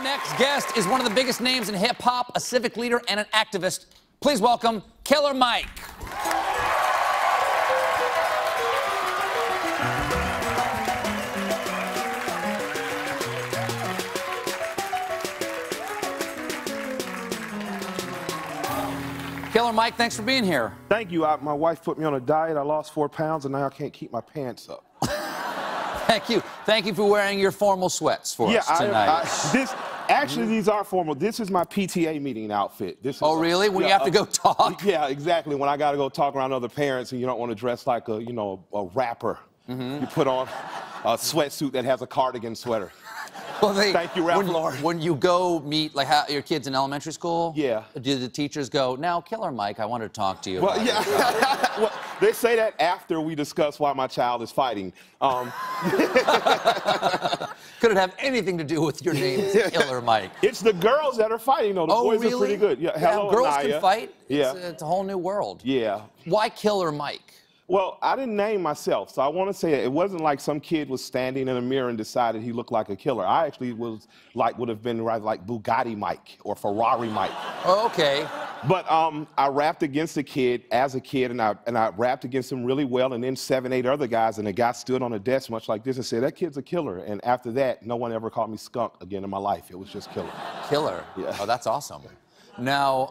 next guest is one of the biggest names in hip-hop, a civic leader and an activist. Please welcome Killer Mike. Killer Mike, thanks for being here. Thank you. My wife put me on a diet. I lost 4 pounds, and now I can't keep my pants up. Thank you. Thank you for wearing your formal sweats for us tonight. Actually, these are formal. This is my PTA meeting outfit. This is really? When you have to go talk? Yeah, exactly. When I got to go talk around other parents and you don't want to dress like a, a rapper. You put on a sweatsuit that has a cardigan sweater. Well, thank you, Ralph Lauren. When you go meet your kids in elementary school, yeah, do the teachers go, "Now, Killer Mike, I want to talk to you"? Well, yeah. Well, they say that after we discuss why my child is fighting. Could it have anything to do with your name, Killer Mike? It's the girls that are fighting, though. The boys are pretty good. Yeah, hello, girls Anaya. can fight? Yeah. It's a whole new world. Yeah. Why Killer Mike? Well, I didn't name myself, so I want to say it wasn't like some kid was standing in a mirror and decided he looked like a killer. I actually would have been like Bugatti Mike or Ferrari Mike. Oh, okay. But I rapped against a kid as a kid, and I rapped against him really well, and then 7, 8 other guys, and the guy stood on a desk much like this and said, "That kid's a killer." And after that, no one ever called me skunk again in my life. It was just killer. Killer? Yeah. Oh, that's awesome. Now,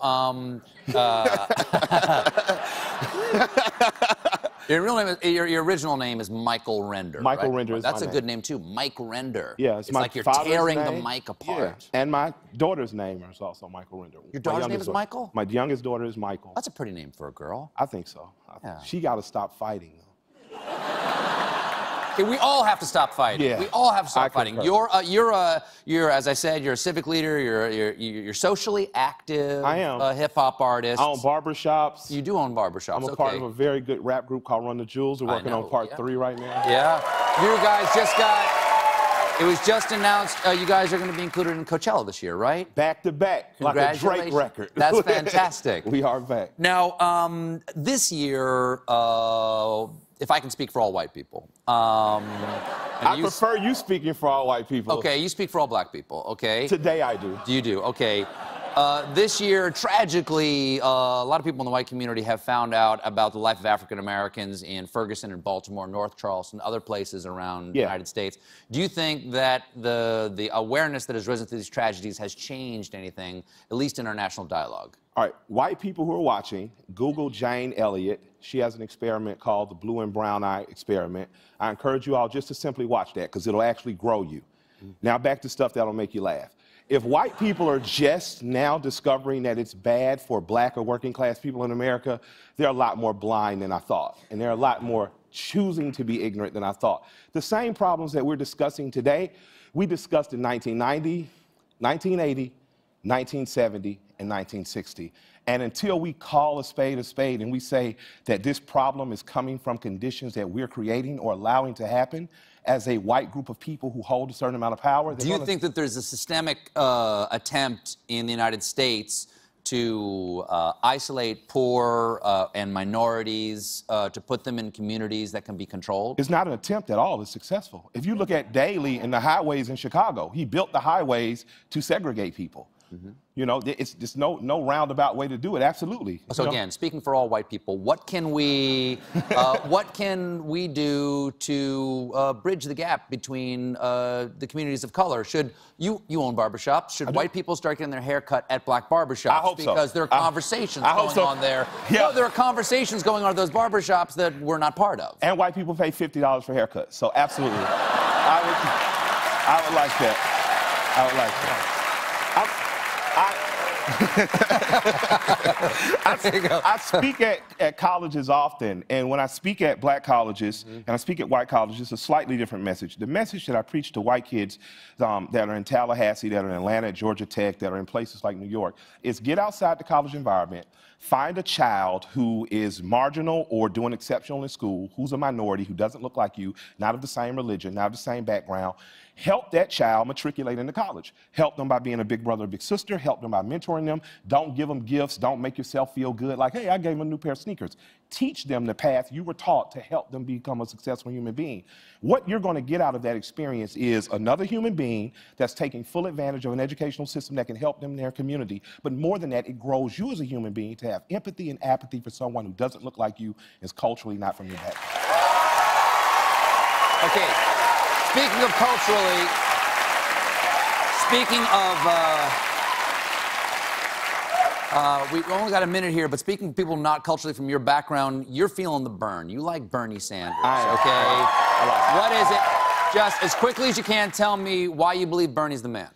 your original name is Michael Render. Michael right? Render is That's my a name. good name too, Mike Render. Yeah, it's like you're tearing the mic apart. Yeah. And my daughter's name is also Michael Render. Your daughter's name is Michael? My youngest daughter is Michael. That's a pretty name for a girl. I think so. Yeah. She got to stop fighting, though. Okay, we all have to stop fighting. Yeah. We all have to stop fighting. Concur. You're, as I said, you're a civic leader. You're socially active. I am. A hip-hop artist. I own barbershops. You do own barbershops. I'm a part of a very good rap group called Run the Jewels. We're working on part 3 right now. Yeah. You guys just got. It was just announced you guys are going to be included in Coachella this year, right? Back to back, like a Drake record. That's fantastic. We are back. Now, this year, if I can speak for all white people. I prefer you speaking for all white people. Okay, you speak for all black people, okay? Today I do. You do, okay. This year, tragically, a lot of people in the white community have found out about the life of African Americans in Ferguson and Baltimore, North Charleston, other places around the United States. Do you think that the awareness that has risen through these tragedies has changed anything, at least in our national dialogue? All right, white people who are watching, Google Jane Elliott. She has an experiment called the Blue and Brown Eye Experiment. I encourage you all just to simply watch that because it'll actually grow you. Now back to stuff that'll make you laugh. If white people are just now discovering that it's bad for black or working class people in America, they're a lot more blind than I thought. And they're a lot more choosing to be ignorant than I thought. The same problems that we're discussing today, we discussed in 1990, 1980, 1970, and 1960. And until we call a spade and we say that this problem is coming from conditions that we're creating or allowing to happen as a white group of people who hold a certain amount of power. Do you think that there's a systemic attempt in the United States to isolate poor and minorities, to put them in communities that can be controlled? It's not an attempt at all. It's successful. If you look at Daley and the highways in Chicago, he built the highways to segregate people. You know, it's just no roundabout way to do it. Absolutely. So again, speaking for all white people, what can we do to bridge the gap between the communities of color? Should you own barbershops? Should white people start getting their hair cut at black barbershops? I hope so. Because there are conversations going on there. Yeah. No, there are conversations going on at those barbershops that we're not part of. And white people pay $50 for haircuts. So absolutely, I would like that. I would like that. I speak at colleges often, and when I speak at black colleges and I speak at white colleges, it's a slightly different message. The message that I preach to white kids that are in Tallahassee, that are in Atlanta, at Georgia Tech, that are in places like New York, is get outside the college environment, find a child who is marginal or doing exceptional in school, who's a minority, who doesn't look like you, not of the same religion, not of the same background. Help that child matriculate into college. Help them by being a big brother or big sister. Help them by mentoring ignoring them. Don't give them gifts. Don't make yourself feel good like, hey, I gave them a new pair of sneakers. Teach them the path you were taught to help them become a successful human being. What you're going to get out of that experience is another human being that's taking full advantage of an educational system that can help them in their community. But more than that, it grows you as a human being to have empathy and apathy for someone who doesn't look like you, is culturally not from your background. Okay, speaking of culturally, speaking of, we only got a minute here, but speaking of people not culturally from your background, you're feeling the burn. You like Bernie Sanders, okay? What is it? Just as quickly as you can, tell me why you believe Bernie's the man.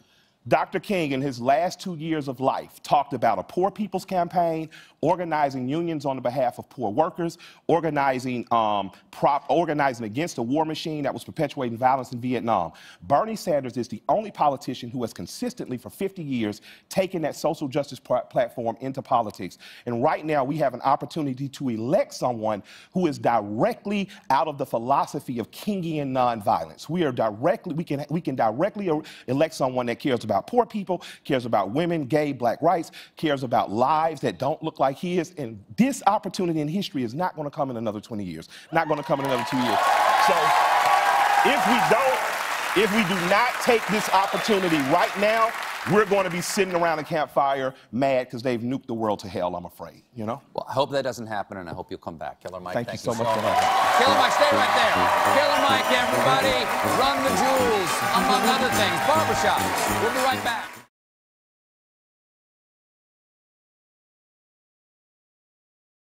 Dr. King, in his last 2 years of life, talked about a poor people's campaign, organizing unions on the behalf of poor workers, organizing against a war machine that was perpetuating violence in Vietnam. Bernie Sanders is the only politician who has consistently, for 50 years, taken that social justice platform into politics. And right now, we have an opportunity to elect someone who is directly out of the philosophy of Kingian nonviolence. We can directly elect someone that cares about poor people, cares about women, gay, black rights, cares about lives that don't look like his. And this opportunity in history is not going to come in another 20 years, not going to come in another 2 years. So if we do not take this opportunity right now, we're going to be sitting around a campfire mad because they've nuked the world to hell, I'm afraid, you know? Well, I hope that doesn't happen, and I hope you'll come back. Killer Mike, thank you so much for having me. Killer Mike, stay right there. Killer Mike, everybody. Run the Jewels, among other things. Barbershop. We'll be right back.